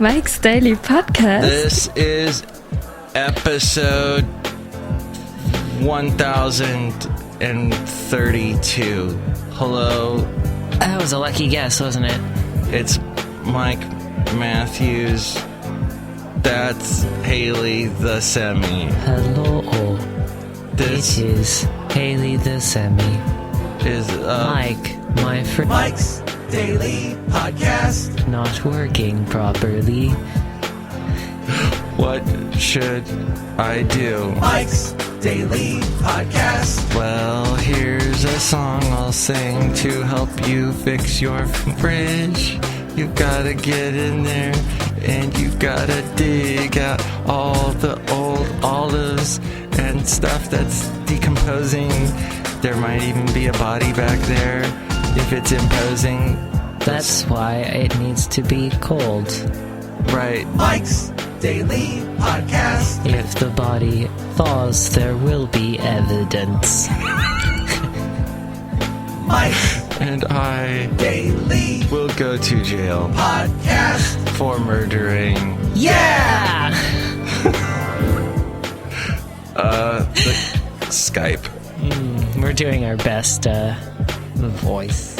Mike's Daily Podcast. This is episode 1032. Hello. That was a lucky guess, wasn't it? It's Mike Matthews. That's Hayley the Semi. Hello. This It is Hayley the Semi. is Mike, my friend. Mike's Daily Podcast. Not working properly. What should I do? Mike's Daily Podcast. Well, here's a song I'll sing to help you fix your fridge. You gotta get in there and you gotta dig out all the old olives and stuff that's decomposing. There might even be a body back there if it's imposing. That's why it needs to be cold. Right. Mike's Daily Podcast. If the body thaws, there will be evidence. Mike's And I Daily will go to jail Podcast. for murdering Yeah! the Skype. We're doing our best voice.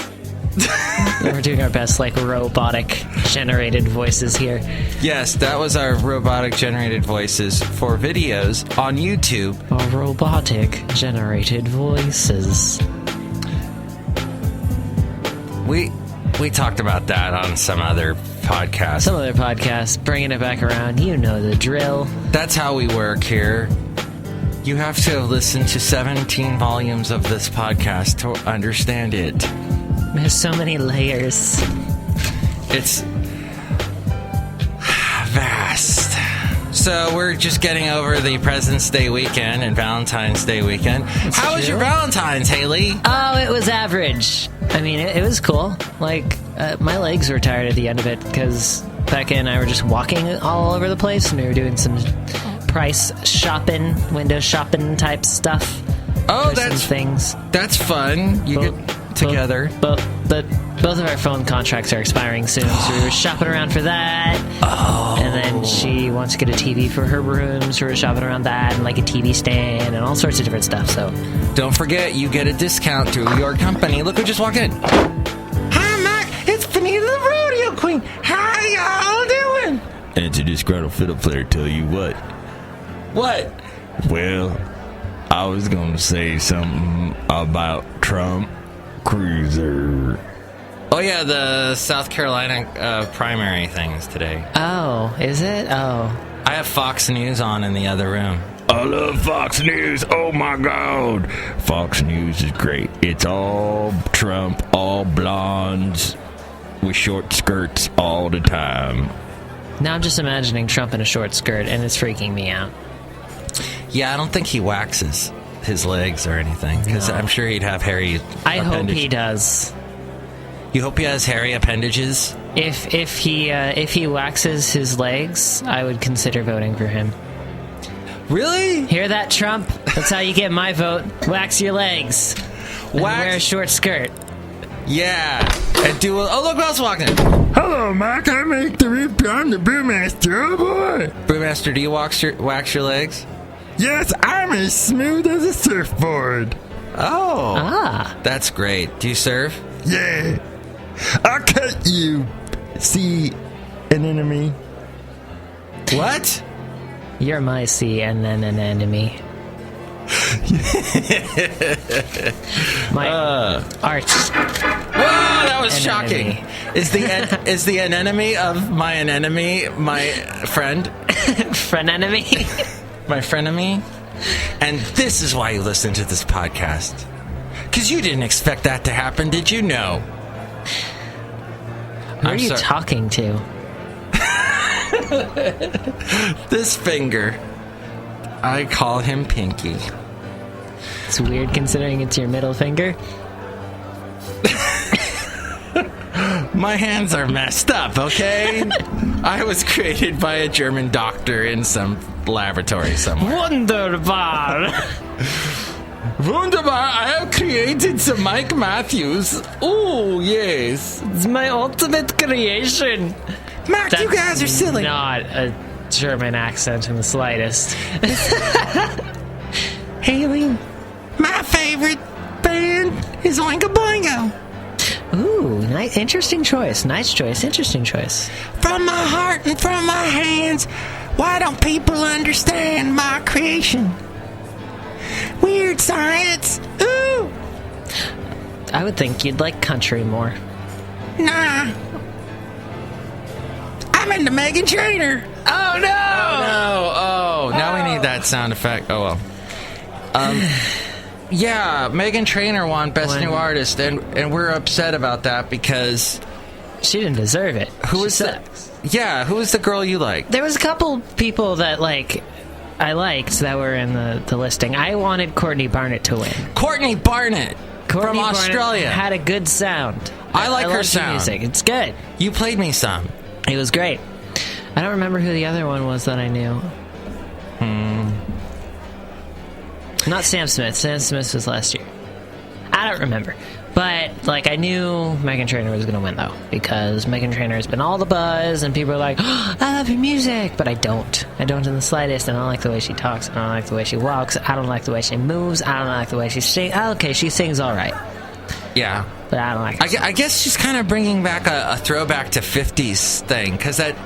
We're doing our best, like, robotic generated voices here. Yes, that was our robotic generated voices for videos on YouTube. Our robotic generated voices. We talked about that on some other podcast. Some other podcasts, bringing it back around. You know the drill. That's how we work here. You have to have listened to 17 volumes of this podcast to understand it. There's so many layers. It's vast. So we're just getting over the President's Day weekend and Valentine's Day weekend. How was your Valentine's, Hayley? Oh, it was average. I mean, it was cool. Like, my legs were tired at the end of it because Becca and I were just walking all over the place and we were doing some price shopping, window shopping type stuff. Oh, for some that's things. That's fun. You get together. But both of our phone contracts are expiring soon, so we were shopping around for that. Oh. And then she wants to get a TV for her room, so we were shopping around that and like a TV stand and all sorts of different stuff. So Don't forget, you get a discount through your company. Look who just walked in. Hi, Mac. It's Benita the Rodeo Queen. How y'all doing? And to Disgruntled fiddle player tell you what? What? Well, I was gonna say something about Trump Cruiser. Oh, yeah, the South Carolina primary thing is today. oh, is it? Oh, I have Fox News on in the other room. I love Fox News. Oh my God. Fox News is great. It's all Trump, all blondes with short skirts all the time. now I'm just imagining Trump in a short skirt, and it's freaking me out. Yeah, I don't think he waxes his legs or anything, because No. I'm sure he'd have hairy I hope appendages. he does. You hope he has hairy appendages? If he waxes his legs, I would consider voting for him. Really? Hear that, Trump? That's how you get my vote. Wax your legs. And wear a short skirt. Yeah. And do oh, look who else walking. Hello, Mike. I'm the Brewmaster. Oh boy. Brewmaster, do you wax your legs? Yes, I'm as smooth as a surfboard. Oh. Ah. That's great. Do you serve? Yeah. I'll cut you. See an enemy. What? You're my sea and then an enemy. My art. Whoa, that was shocking. Anemone. Is the anemone of my anemone my friend? Frenenemy. My frenemy? And this is why you listen to this podcast. Because you didn't expect that to happen, did you? No. Who are you talking to? This finger. I call him Pinky. It's weird considering it's your middle finger. My hands are messed up, okay? I was created by a German doctor in some laboratory somewhere. Wunderbar! Wunderbar, I have created did some Mike Matthews. Oh, yes. It's my ultimate creation. Mac, you guys are silly. Not a German accent in the slightest. Hayley, my favorite band is Oingo Boingo. Ooh, interesting choice. Nice choice. Interesting choice. From my heart and from my hands, why don't people understand my creation? Weird science. Ooh. I would think you'd like country more. Nah. I'm into Meghan Trainor. Oh, no! Oh, now we need that sound effect. Oh, well. Yeah, Meghan Trainor won Best New Artist, and we're upset about that because... She didn't deserve it. Who was the girl you liked? There was a couple people that, I liked that were in the listing. I wanted Courtney Barnett to win. Courtney Barnett from Australia. Barnett had a good sound. I like her the sound. Music. It's good. You played me some. It was great. I don't remember who the other one was that I knew. Not Sam Smith. Sam Smith was last year. I don't remember. But, I knew Meghan Trainor was going to win, though. Because Meghan Trainor has been all the buzz, and people are like, oh, I love your music. But I don't. I don't in the slightest. I don't like the way she talks. I don't like the way she walks. I don't like the way she moves. I don't like the way she sings. Okay, she sings all right. Yeah. But I don't like it. I guess she's kind of bringing back a throwback to 50s thing. Because that...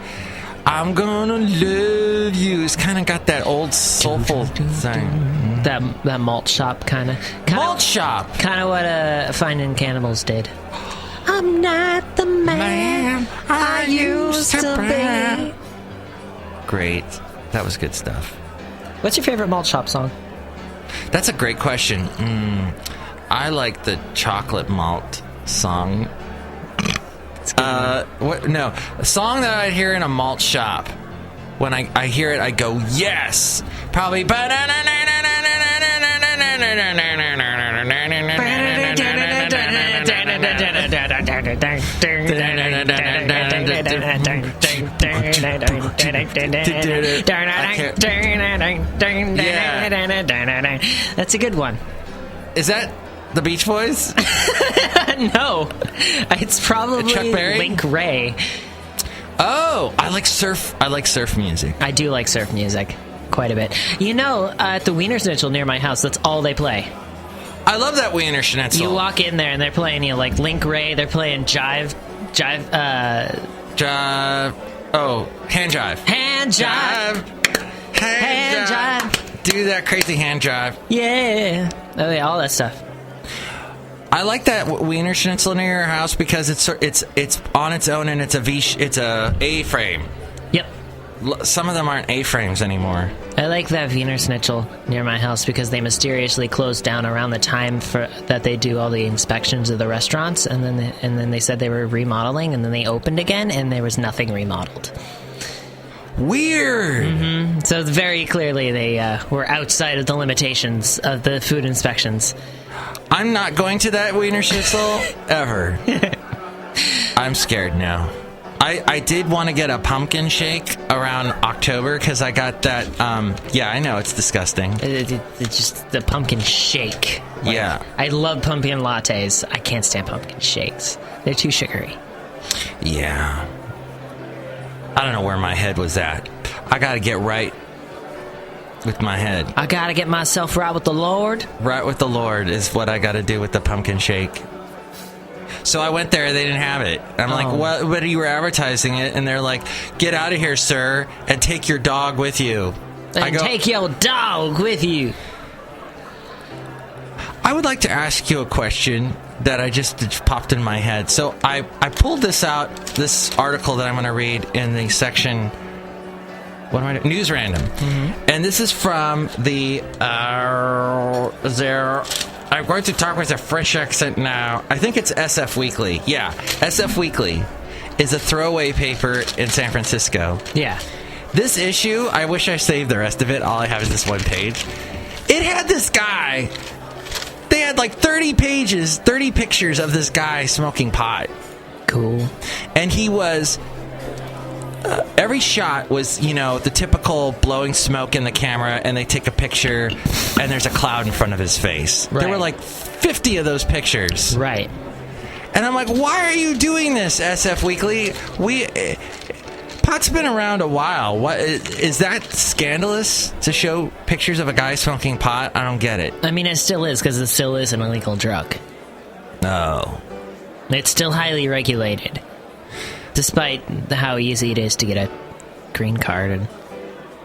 I'm gonna love you. It's kind of got that old soulful thing. That malt shop kind of. Malt shop. Kind of what Finding Cannibals did. I'm not the man I used to be. Great. That was good stuff. What's your favorite malt shop song? That's a great question. I like the chocolate malt song. What? No, a song that I hear in a malt shop. When I hear it, I go, yes. Probably. That's a good one. Is that the Beach Boys? No, it's probably Chuck Berry? Link Ray. Oh, I like surf music. I do like surf music quite a bit. At the Wiener Schnitzel near my house, that's all they play. I love that Wiener Schnitzel. You walk in there and they're playing Link Ray. They're playing jive. Oh, hand jive. Hand jive. Hand jive. Do that crazy hand jive. Yeah. Oh yeah, all that stuff. I like that Wiener Schnitzel near your house because it's on its own and it's a A-frame. Yep. Some of them aren't A-frames anymore. I like that Wiener Schnitzel near my house because they mysteriously closed down around the time that they do all the inspections of the restaurants, and then they said they were remodeling, and then they opened again, and there was nothing remodeled. Weird. Mm-hmm. So very clearly they were outside of the limitations of the food inspections. I'm not going to that Wiener Schnitzel ever. I'm scared now. I did want to get a pumpkin shake around October because I got that. Yeah, I know it's disgusting. It's just the pumpkin shake. Yeah. I love pumpkin lattes. I can't stand pumpkin shakes. They're too sugary. Yeah. I don't know where my head was at. I got to get right with my head. I got to get myself right with the Lord. Right with the Lord is what I got to do with the pumpkin shake. So I went there, they didn't have it. I'm like, what? But you were advertising it, and they're like, get out of here, sir, and take your dog with you. And take your dog with you. I would like to ask you a question that I just popped in my head. So I pulled this out, this article that I'm going to read in the section, what am I doing? News-Random. Mm-hmm. And this is from the, I'm going to talk with a French accent now. I think it's SF Weekly. Yeah, SF Weekly is a throwaway paper in San Francisco. Yeah. This issue, I wish I saved the rest of it. All I have is this one page. It had this guy. They had like 30 pages, 30 pictures of this guy smoking pot. Cool. And he was every shot was, the typical blowing smoke in the camera, and they take a picture, and there's a cloud in front of his face. Right. There were like 50 of those pictures. Right. And I'm like, why are you doing this, SF Weekly? Pot's been around a while. What is that scandalous to show pictures of a guy smoking pot? I don't get it. I mean, it still is, because it still is an illegal drug. No. It's still highly regulated. Despite how easy it is to get a green card and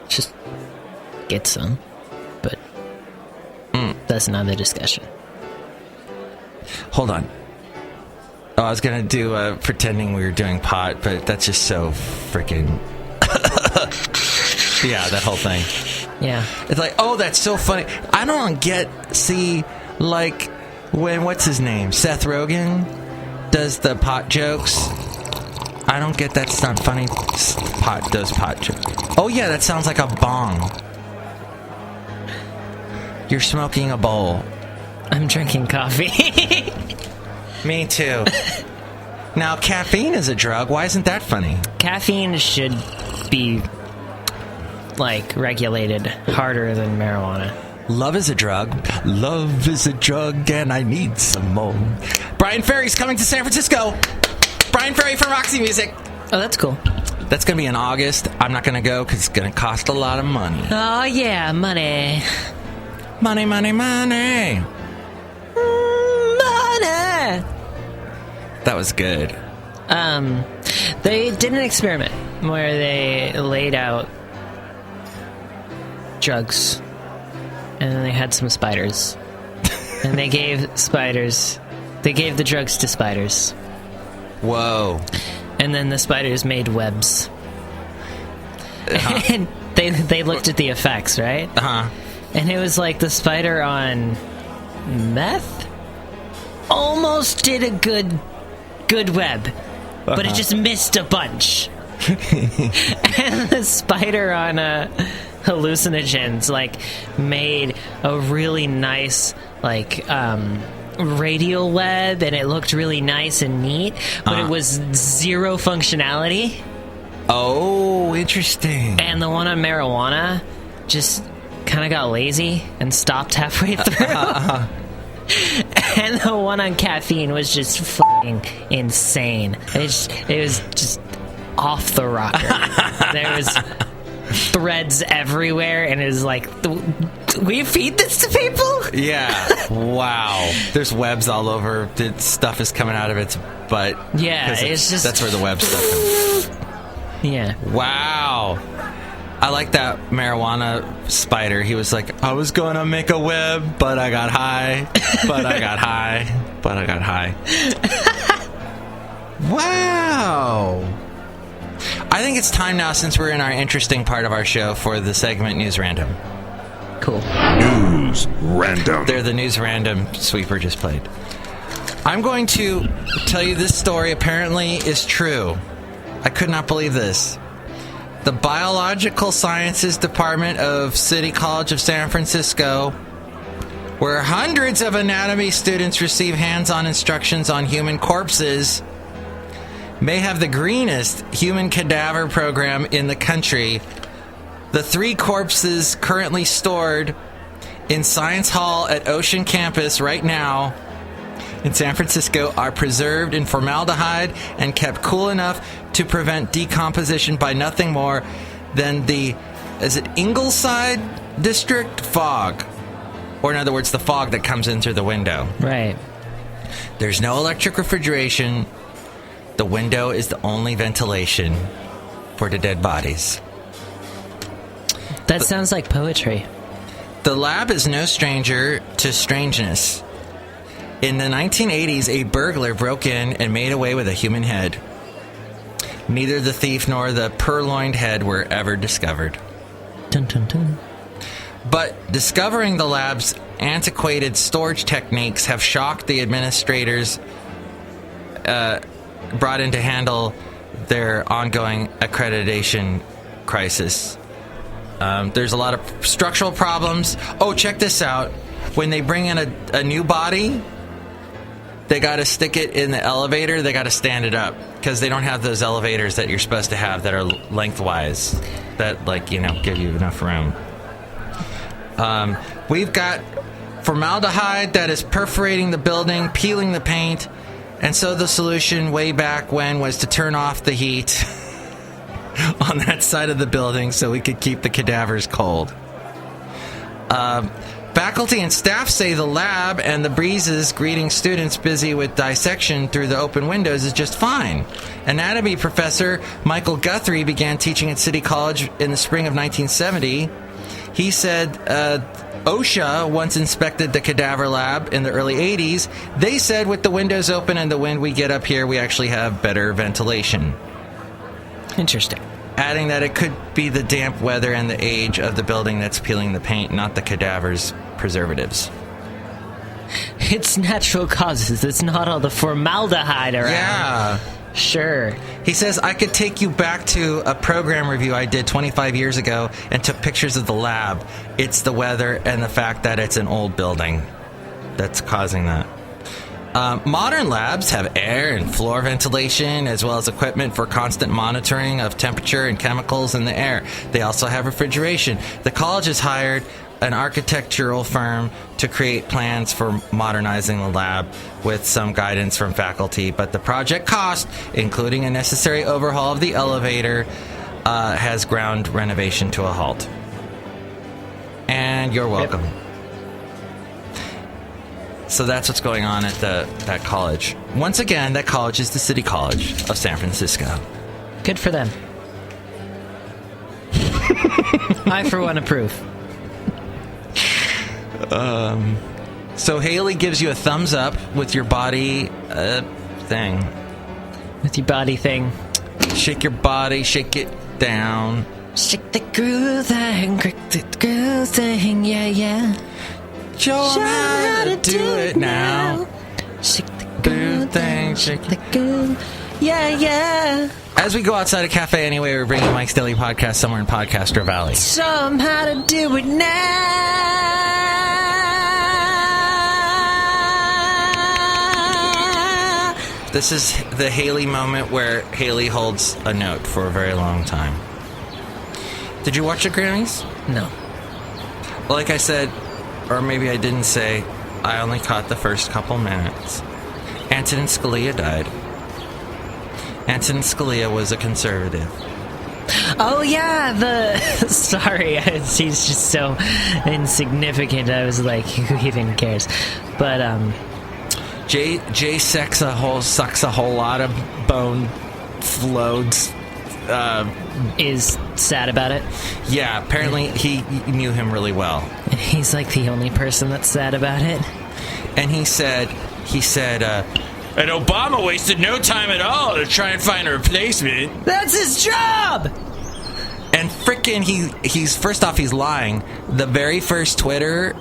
just get some. But that's another discussion. Hold on. Oh, I was going to do pretending we were doing pot, but that's just so freaking... yeah, that whole thing. Yeah. It's like, oh, that's so funny. I don't like, when, what's his name? Seth Rogen does the pot jokes. I don't get that's not funny. Those pot jokes. Oh, yeah, that sounds like a bong. You're smoking a bowl. I'm drinking coffee. Me too. Now, caffeine is a drug. Why isn't that funny? Caffeine should be, regulated harder than marijuana. Love is a drug. Love is a drug, and I need some more. Brian Ferry's coming to San Francisco. Brian Ferry from Roxy Music. Oh, that's cool. That's going to be in August. I'm not going to go because it's going to cost a lot of money. Oh, yeah, money. Money, money, money. Money! That was good. They did an experiment where they laid out drugs, and then they had some spiders. And they gave the drugs to spiders. Whoa. And then the spiders made webs. And they looked at the effects, right? Uh-huh. And it was like the spider on meth almost did a good web, but it just missed a bunch. And the spider on hallucinogens made a really nice radial web, and it looked really nice and neat, but it was zero functionality. Oh, interesting. And the one on marijuana just kind of got lazy and stopped halfway through. And the one on caffeine was just f***ing insane. It was just off the rocker. There was threads everywhere, and it was like, we feed this to people? Yeah. Wow. There's webs all over. The stuff is coming out of its butt. Yeah, it's just... That's where the web stuff comes. Yeah. Wow. I like that marijuana spider. He was like, I was going to make a web, but I got high. But I got high. But I got high. Wow. I think it's time now, since we're in our interesting part of our show, for the segment News Random. Cool. News Random. There, the News Random sweeper just played. I'm going to tell you this story apparently is true. I could not believe this. The Biological Sciences Department of City College of San Francisco, where hundreds of anatomy students receive hands-on instructions on human corpses, may have the greenest human cadaver program in the country. The 3 corpses currently stored in Science Hall at Ocean Campus right now in San Francisco are preserved in formaldehyde and kept cool enough to prevent decomposition by nothing more than the, is it Ingleside District fog? Or in other words, the fog that comes in through the window. Right. There's no electric refrigeration. The window is the only ventilation for the dead bodies. That sounds like poetry. The lab is no stranger to strangeness. In the 1980s, a burglar broke in and made away with a human head. Neither the thief nor the purloined head were ever discovered. Dun, dun, dun. But discovering the lab's antiquated storage techniques have shocked the administrators brought in to handle their ongoing accreditation crisis. There's a lot of structural problems. Oh, check this out. When they bring in a new body, they got to stick it in the elevator. They got to stand it up because they don't have those elevators that you're supposed to have that are lengthwise that, like, you know, give you enough room. We've got formaldehyde that is perforating the building, peeling the paint, and so the solution way back when was to turn off the heat on that side of the building so we could keep the cadavers cold. Faculty and staff say the lab and the breezes greeting students busy with dissection through the open windows is just fine. Anatomy professor Michael Guthrie began teaching at City College in the spring of 1970. He said OSHA once inspected the cadaver lab in the early 80s. They said with the windows open and the wind we get up here, we actually have better ventilation. Interesting. Adding that it could be the damp weather and the age of the building that's peeling the paint, not the cadaver's preservatives. It's natural causes. It's not all the formaldehyde around. Yeah. Sure. He says, I could take you back to a program review I did 25 years ago and took pictures of the lab. It's the weather and the fact that it's an old building that's causing that. Modern labs have air and floor ventilation as well as equipment for constant monitoring of temperature and chemicals in the air. They also have refrigeration. The college has hired an architectural firm to create plans for modernizing the lab with some guidance from faculty, but the project cost, including a necessary overhaul of the elevator, has ground renovation to a halt. And you're welcome. Yep. So that's what's going on at that college. Once again, that college is the City College of San Francisco. Good for them. I, for one, approve. So Hayley gives you a thumbs up with your body thing. With your body thing. Shake your body, shake it down. Shake the groove thing, crack the groove thing, yeah, yeah. Show 'em how to do it now. Shake the groove thing, shake the groove, yeah, yeah. As we go outside a cafe anyway, we're bringing Mike's Daily Podcast somewhere in Podcaster Valley. Show 'em how to do it now. This is the Hayley moment where Hayley holds a note for a very long time. Did you watch the Grammys? No. Well, like I said, or maybe I didn't say, I only caught the first couple minutes. Antonin Scalia died. Antonin Scalia was a conservative. Oh, yeah, sorry, he's just so insignificant. I was like, who even cares? But, Jay sucks a whole lot of bone floats. Is sad about it. Yeah, apparently he knew him really well. He's like the only person that's sad about it. And he said, and Obama wasted no time at all to try and find a replacement. That's his job! And frickin' he's first off, he's lying. The very first Twitter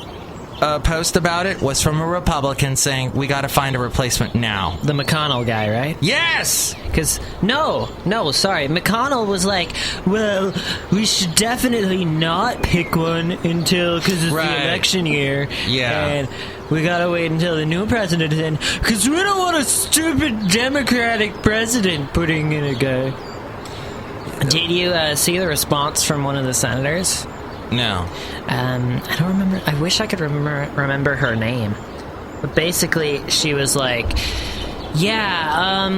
post about it was from a Republican saying, we gotta find a replacement now. The McConnell guy, right? Yes! Because, sorry, McConnell was like, well, we should definitely not pick one until, because it's the election year. Yeah. And we gotta wait until the new president is in, because we don't want a stupid Democratic president putting in a guy. Did you see the response from one of the senators? No. I don't remember. I wish I could remember her name. But basically, she was like, yeah,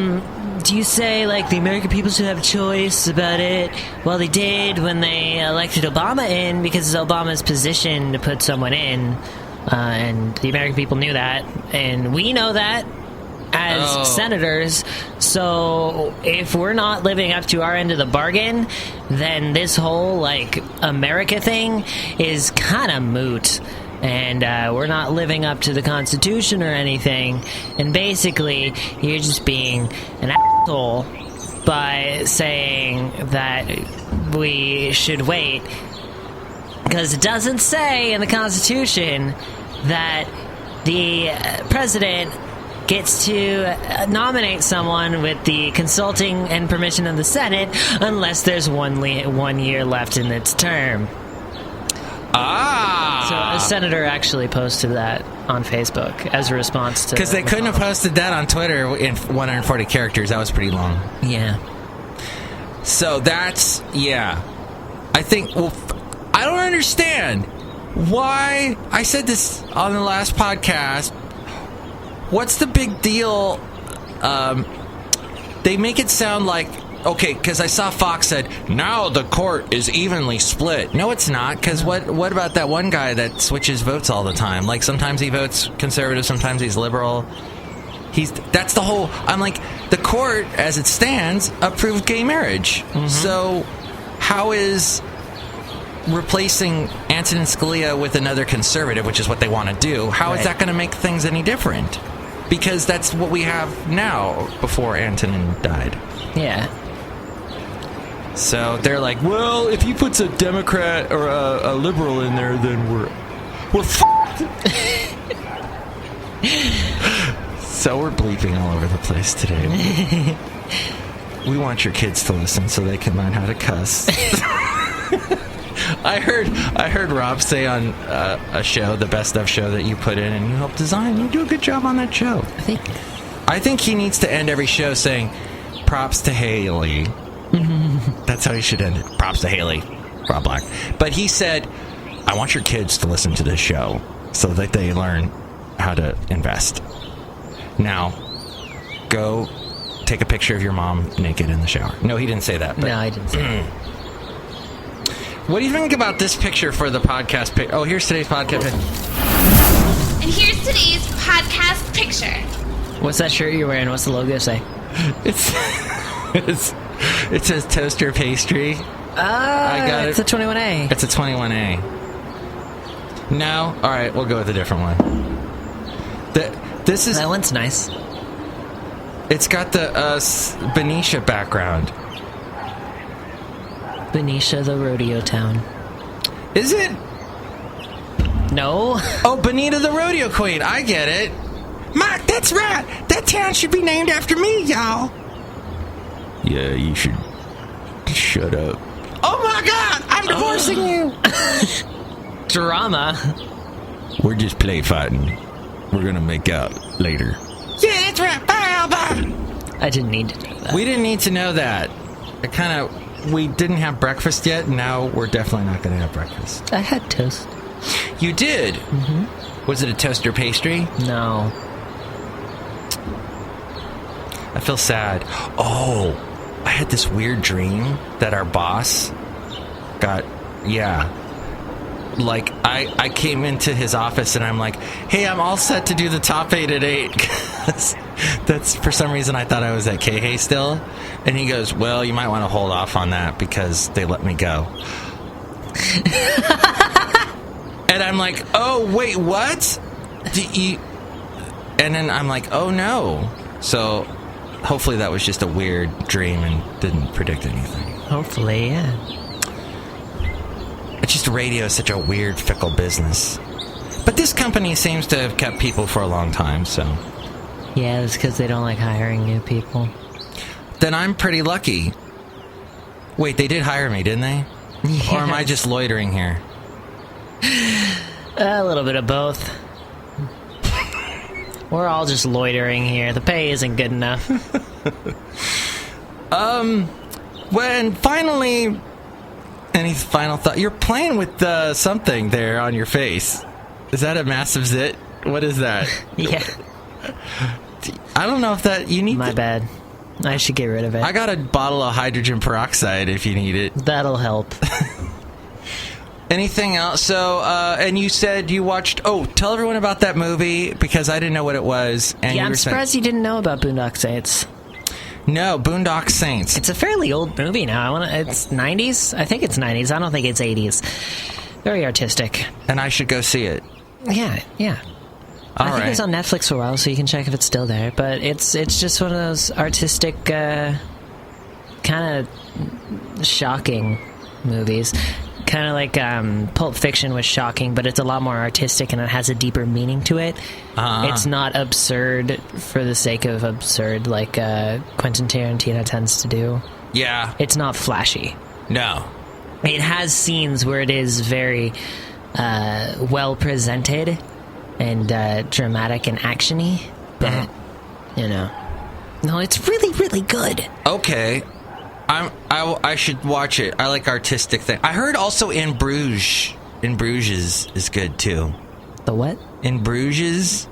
do you say, like, the American people should have a choice about it? Well, they did when they elected Obama in, because it's Obama's position to put someone in. And the American people knew that. And we know that as senators. So if we're not living up to our end of the bargain, then this whole, like, America thing is kind of moot. And we're not living up to the Constitution or anything. And basically, you're just being an asshole by saying that we should wait. Because it doesn't say in the Constitution that the president gets to nominate someone with the consulting and permission of the Senate unless there's 1 year left in its term. So a senator actually posted that on Facebook as a response to... Because they couldn't have posted that on Twitter in 140 characters. That was pretty long. Yeah. So that's... Yeah. I think... Well, I don't understand why... I said this on the last podcast. What's the big deal? They make it sound like... Okay, because I saw Fox said, now the court is evenly split. No, it's not, because what about that one guy that switches votes all the time? Like, sometimes he votes conservative, sometimes he's liberal. That's the whole... I'm like, the court, as it stands, approved gay marriage. Mm-hmm. So, how is replacing Antonin Scalia with another conservative, which is what they want to do, how is that going to make things any different? Because that's what we have now, before Antonin died. Yeah. So they're like, well, if he puts a Democrat or a liberal in there, then we're f***ed. So we're bleeping all over the place today. We want your kids to listen so they can learn how to cuss. I heard Rob say on a show, the Best Of show that you put in and you helped design. You do a good job on that show. I think he needs to end every show saying, props to Hayley. That's how he should end it. Props to Hayley, Rob Black. But he said, I want your kids to listen to this show so that they learn how to invest. Now, go take a picture of your mom naked in the shower. No, he didn't say that. But, no, I didn't say that. What do you think about this picture for the podcast? Oh, here's today's podcast. And here's today's podcast picture. What's that shirt you're wearing? What's the logo say? It says toaster pastry. I got it's a 21A. It's a 21A. No? Alright, we'll go with a different one. That one's nice. It's got the Benicia background. Benicia, the rodeo town. Is it? No. Oh, Benita, the rodeo queen. I get it. Mark, that's right. That town should be named after me, y'all. Yeah, you should shut up. Oh my God, I'm divorcing you. Drama. We're just play fighting. We're gonna make out later. Yeah, that's right. Bye. I didn't need to know that. We didn't need to know that. We didn't have breakfast yet. Now we're definitely not gonna have breakfast. I had toast. You did? Mm-hmm. Was it a toaster pastry? No. I feel sad. Oh, I had this weird dream that our boss got, like, I came into his office and I'm like, hey, I'm all set to do the top 8 at 8. That's, for some reason, I thought I was at KH still. And he goes, well, you might want to hold off on that because they let me go. And I'm like, oh, wait, what? And then I'm like, oh, no. So hopefully that was just a weird dream and didn't predict anything. Hopefully, yeah. It's just radio is such a weird, fickle business. But this company seems to have kept people for a long time, so... Yeah, it's because they don't like hiring new people. Then I'm pretty lucky. Wait, they did hire me, didn't they? Yes. Or am I just loitering here? A little bit of both. We're all just loitering here. The pay isn't good enough. When finally... Any final thought? You're playing with something there on your face. Is that a massive zit? What is that? Yeah. I don't know if that... You need My bad. I should get rid of it. I got a bottle of hydrogen peroxide if you need it. That'll help. Anything else? So, and you said you watched... Oh, tell everyone about that movie, because I didn't know what it was. And yeah, I'm surprised you didn't know about Boondock Saints. No, Boondock Saints. It's a fairly old movie now. It's 90s? I think it's 90s. I don't think it's 80s. Very artistic. And I should go see it. Yeah. I think it's on Netflix for a while, so you can check if it's still there. But it's just one of those artistic, kind of shocking movies. Kind of like Pulp Fiction was shocking, but it's a lot more artistic and it has a deeper meaning to it. It's not absurd for the sake of absurd like Quentin Tarantino tends to do. Yeah. It's not flashy. No. It has scenes where it is very well presented and dramatic and actiony. But no, it's really, really good. Okay. I should watch it. I like artistic thing. I heard also In Bruges is good too. The what? In Bruges.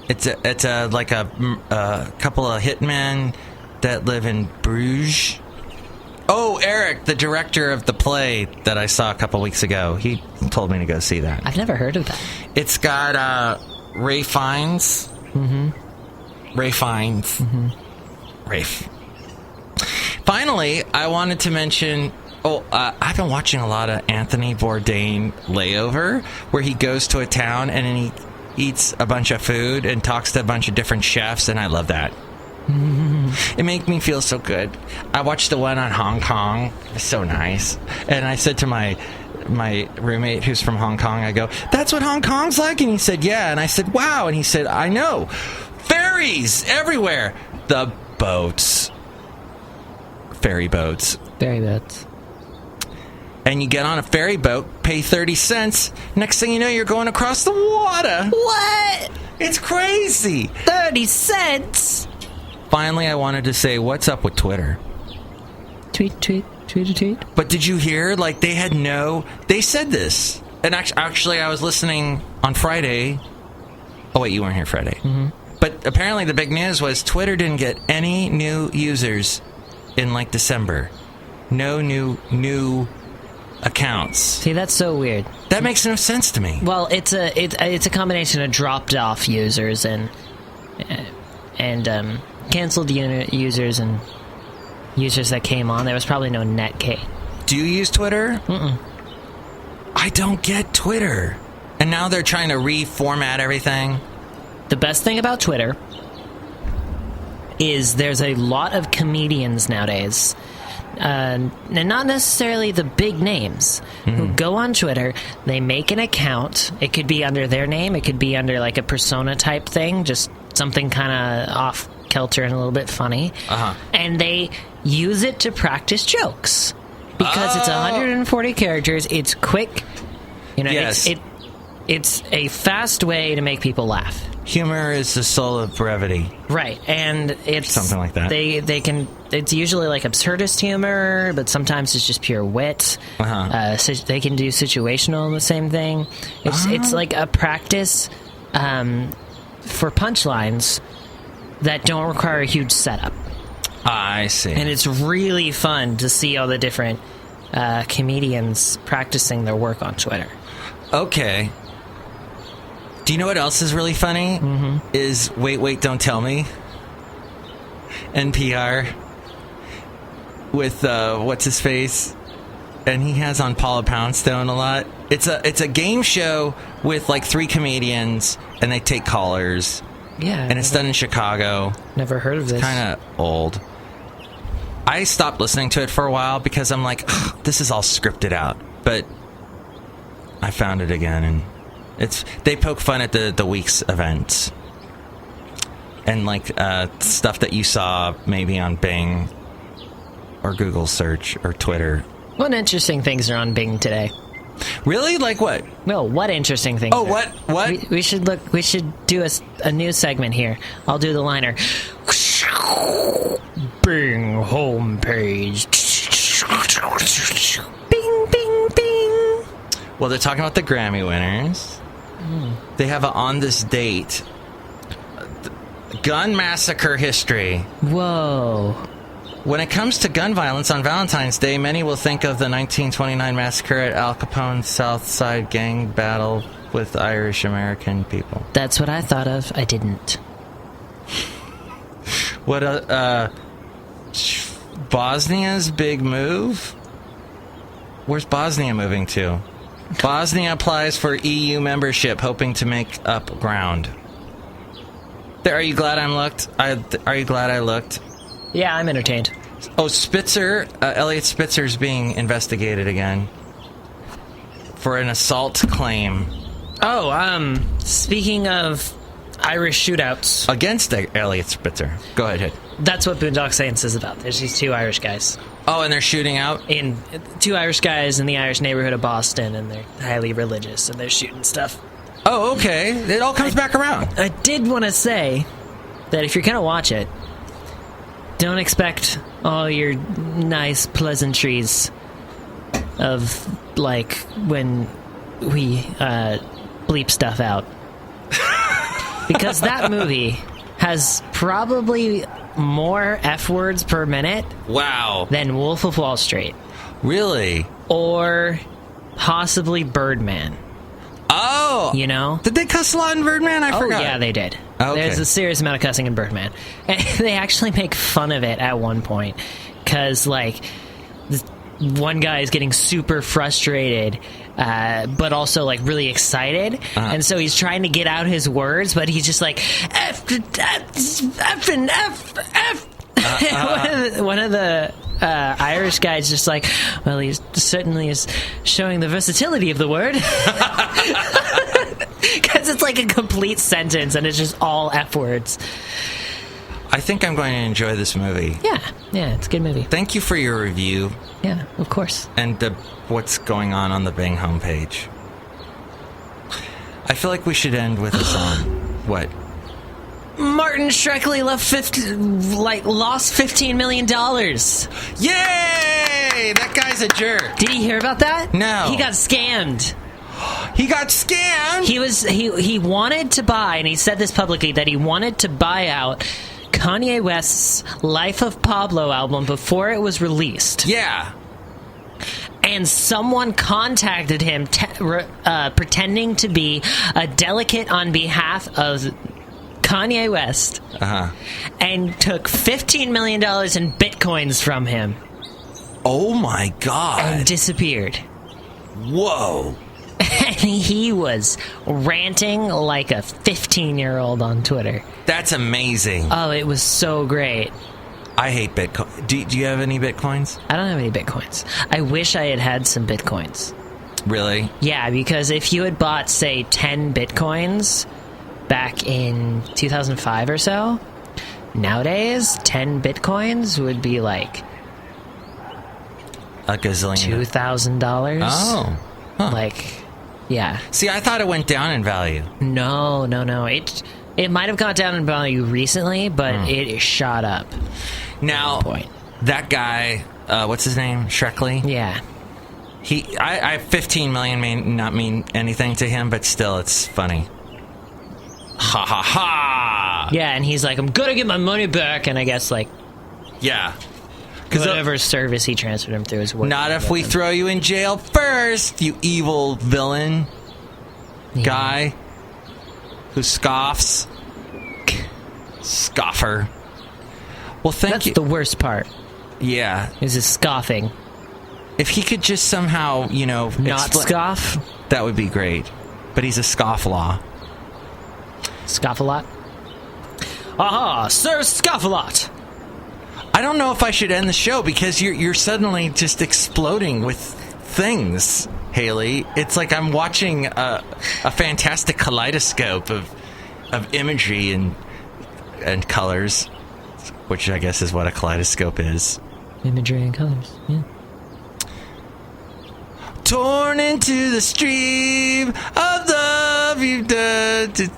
It's like a couple of hitmen that live in Bruges. Oh, Eric, the director of the play that I saw a couple weeks ago, he told me to go see that. I've never heard of that. It's got Ray Fiennes. Mm-hmm. Ray Fiennes. Mm-hmm. Rafe. Finally, I wanted to mention... I've been watching a lot of Anthony Bourdain Layover, where he goes to a town and then he eats a bunch of food and talks to a bunch of different chefs, and I love that. It makes me feel so good. I watched the one on Hong Kong. It was so nice. And I said to my roommate who's from Hong Kong, I go, "That's what Hong Kong's like?" And he said, "Yeah." And I said, "Wow." And he said, "I know. Ferries everywhere. The boats. Ferry boats. Ferry boats. And you get on a ferry boat, pay 30 cents. Next thing you know, you're going across the water. What? It's crazy. 30 cents? Finally, I wanted to say, what's up with Twitter? Tweet. But did you hear? Like, they said this. And actually, I was listening on Friday. Oh, wait, you weren't here Friday. Mm-hmm. But apparently the big news was Twitter didn't get any new users in, like, December. No new accounts. See, that's so weird. That makes no sense to me. Well, it's a combination of dropped off users and canceled users and users that came on. There was probably no net K. Do you use Twitter? Mm-mm. I don't get Twitter. And now they're trying to reformat everything. The best thing about Twitter is there's a lot of comedians nowadays, and not necessarily the big names, who go on Twitter, they make an account. It could be under their name, it could be under like a persona type thing, just something kind of off kilter and a little bit funny. And they use it to practice jokes because it's 140 characters. It's quick, Yes. It's a fast way to make people laugh. Humor is the soul of brevity. Right, and it's something like that. It's usually like absurdist humor, but sometimes it's just pure wit. So they can do situational, the same thing. It's like a practice for punchlines that don't require a huge setup. I see. And it's really fun to see all the different comedians practicing their work on Twitter. Okay. Do you know what else is really funny? Is Wait, Don't Tell Me. NPR. With, what's his face? And he has on Paula Poundstone a lot. It's a game show with like 3 comedians, and they take callers. Yeah. And it's done in Chicago. Never heard of this. Kind of old. I stopped listening to it for a while because I'm like, this is all scripted out. But I found it again, and they poke fun at the week's events and like stuff that you saw maybe on Bing or Google search or Twitter. What interesting things are on Bing today? Really? Like what? No, what interesting things? Oh, what? We should do a new segment here. I'll do the liner. Bing homepage. Bing, bing, bing. Well, they're talking about the Grammy winners. They have on this date gun massacre history. Whoa. When it comes to gun violence on Valentine's Day, many will think of the 1929 massacre at Al Capone's South Side gang battle with Irish American people. That's what I thought of. I didn't. What Bosnia's big move? Where's Bosnia moving to? Bosnia applies for EU membership, hoping to make up ground. Are you glad I looked? Are you glad I looked? Yeah, I'm entertained. Oh, Spitzer, Elliot Spitzer's being investigated again for an assault claim. Oh, speaking of Irish shootouts. Against Elliot Spitzer. Go ahead. That's what Boondock Saints is about. There's these 2 Irish guys. Oh, and they're shooting out? In two Irish guys in the Irish neighborhood of Boston, and they're highly religious, and they're shooting stuff. Oh, okay. It all comes back around. I did want to say that if you're going to watch it, don't expect all your nice pleasantries of, like, when we bleep stuff out. Because that movie has probably more F words per minute Wow. than Wolf of Wall Street. Really? Or possibly Birdman. Oh. You know? Did they cuss a lot in Birdman? I forgot. Oh, yeah, they did. Okay. There's a serious amount of cussing in Birdman. And they actually make fun of it at one point. Because, like, this one guy is getting super frustrated, but also, like, really excited. And so he's trying to get out his words, but he's just like, F, F, and F, F. One of the Irish guys just like, well, he certainly is showing the versatility of the word. Because it's like a complete sentence, and it's just all F words. I think I'm going to enjoy this movie. Yeah, it's a good movie. Thank you for your review. Yeah, of course. And what's going on the Bing homepage. I feel like we should end with a song. What? Martin Shkreli lost $15 million. Yay! That guy's a jerk. Did you hear about that? No. He got scammed. He got scammed? He wanted to buy, and he said this publicly, that he wanted to buy out Kanye West's Life of Pablo album before it was released. Yeah. And someone contacted him pretending to be a delegate on behalf of Kanye West. And took $15 million in bitcoins from him. Oh my God. And disappeared. Whoa. And he was ranting like a 15-year-old on Twitter. That's amazing. Oh, it was so great. I hate Bitcoin. Do you have any Bitcoins? I don't have any Bitcoins. I wish I had some Bitcoins. Really? Yeah, because if you had bought, say, 10 Bitcoins back in 2005 or so, nowadays, 10 Bitcoins would be like a gazillion. $2,000. Oh. Huh. Like, yeah. See, I thought it went down in value. No. It might have gone down in value recently, but it shot up. Now, that guy, what's his name? Shkreli? Yeah. I 15 million may not mean anything to him, but still, it's funny. Ha ha ha! Yeah, and he's like, I'm gonna get my money back, and I guess, like, yeah. Whatever service he transferred him through is working. Not if we throw you in jail first, you evil villain guy who scoffs. Scoffer. Well, thank you. That's the worst part. Yeah. Is his scoffing. If he could just somehow, not scoff, that would be great. But he's a scofflaw. Scoff-a-lot? Aha, Sir Scoff-a-lot! I don't know if I should end the show because you're suddenly just exploding with things, Hayley. It's like I'm watching a fantastic kaleidoscope of imagery and colors, which I guess is what a kaleidoscope is. Imagery and colors, yeah. Torn into the stream of love you've done to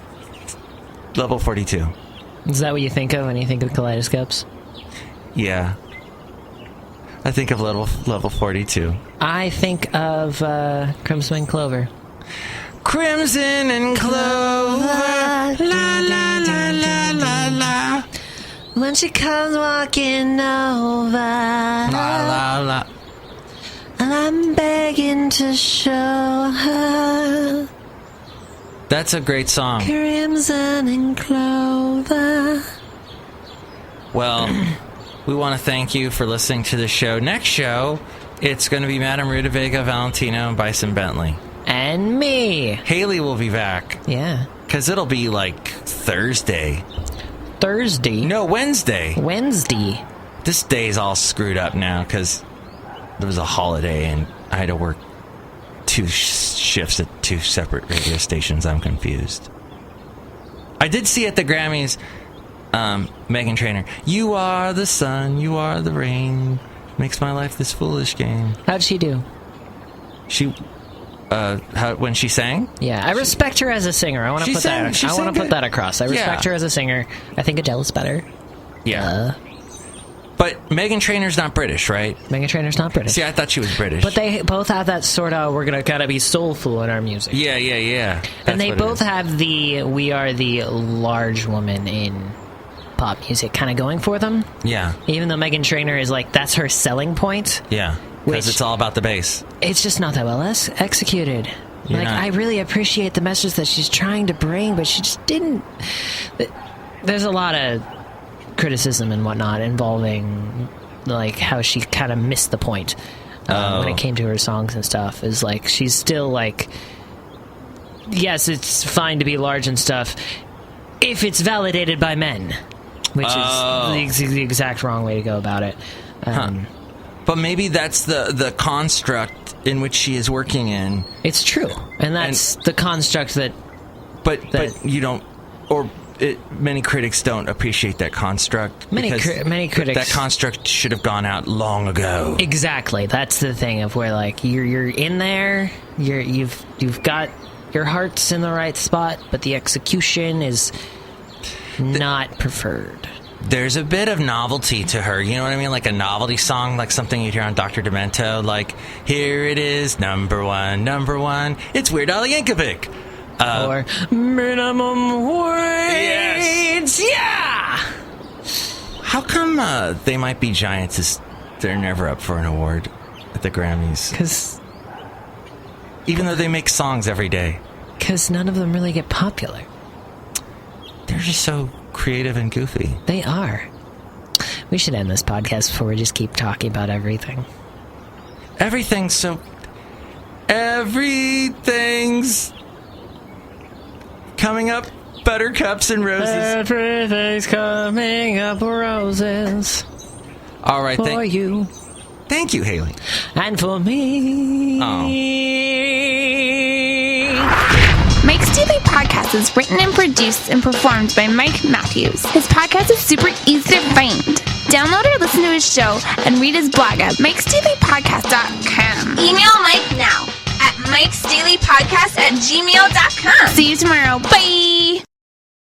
level 42. Is that what you think of when you think of kaleidoscopes? Yeah. I think of level 42. I think of Crimson and Clover. Crimson and Clover, la la la la la la. When she comes walking over, La la la. and I'm begging to show her That's a great song. Crimson and Clover. Well, we want to thank you for listening to the show. Next show, it's going to be Madame Rootabega, Valentino, and Bison Bentley. And me. Hayley will be back. Yeah. Because it'll be like Thursday. No, Wednesday. This day's all screwed up now because there was a holiday and I had to work 2 shifts at 2 separate radio stations. I'm confused. I did see at the Grammys, Meghan Trainor, you are the sun, you are the rain, Makes my life this foolish game. How'd she do? She, when she sang? Yeah, I respect her as a singer. I want to put that across. I respect her as a singer. I think Adele's better. Yeah. But Meghan Trainor's not British, right? Meghan Trainor's not British. See, I thought she was British. But they both have that sort of, we're going to gotta be soulful in our music. Yeah. And they both have we are the large woman in pop music kind of going for them. Yeah. Even though Meghan Trainor is like, that's her selling point. Yeah. Because it's all about the bass. It's just not that well executed. I really appreciate the message that she's trying to bring, but she just didn't. There's a lot of criticism and whatnot involving like how she kind of missed the point when it came to her songs and stuff. Is like she's still like, yes, it's fine to be large and stuff if it's validated by men, which is the exact wrong way to go about it. But maybe that's the construct in which she is working in. It's true, and that's the construct that. But you don't, or. Many critics don't appreciate that construct. Many critics. That construct should have gone out long ago. Exactly. That's the thing of where like you're in there. You've got your heart's in the right spot, but the execution is not preferred. There's a bit of novelty to her. You know what I mean? Like a novelty song, like something you'd hear on Dr. Demento. Like, here it is, number one. It's Weird Al Yankovic. Or minimum wage. Yes. Yeah. How come They Might Be Giants they're never up for an award at the Grammys? Because even though they make songs every day, because none of them really get popular. They're just so creative and goofy. They are. We should end this podcast before we just keep talking about everything. Everything's coming up, buttercups and roses. Everything's coming up, roses. All right, for you. Thank you, Hayley. And for me. Mike's Daily Podcast is written and produced and performed by Mike Matthews. His podcast is super easy to find. Download or listen to his show and read his blog at MIKEs-DAILY-PODCAST.com. Email Mike now at MIKEs-DAILY-PODCAST@gmail.com. See you tomorrow. Bye!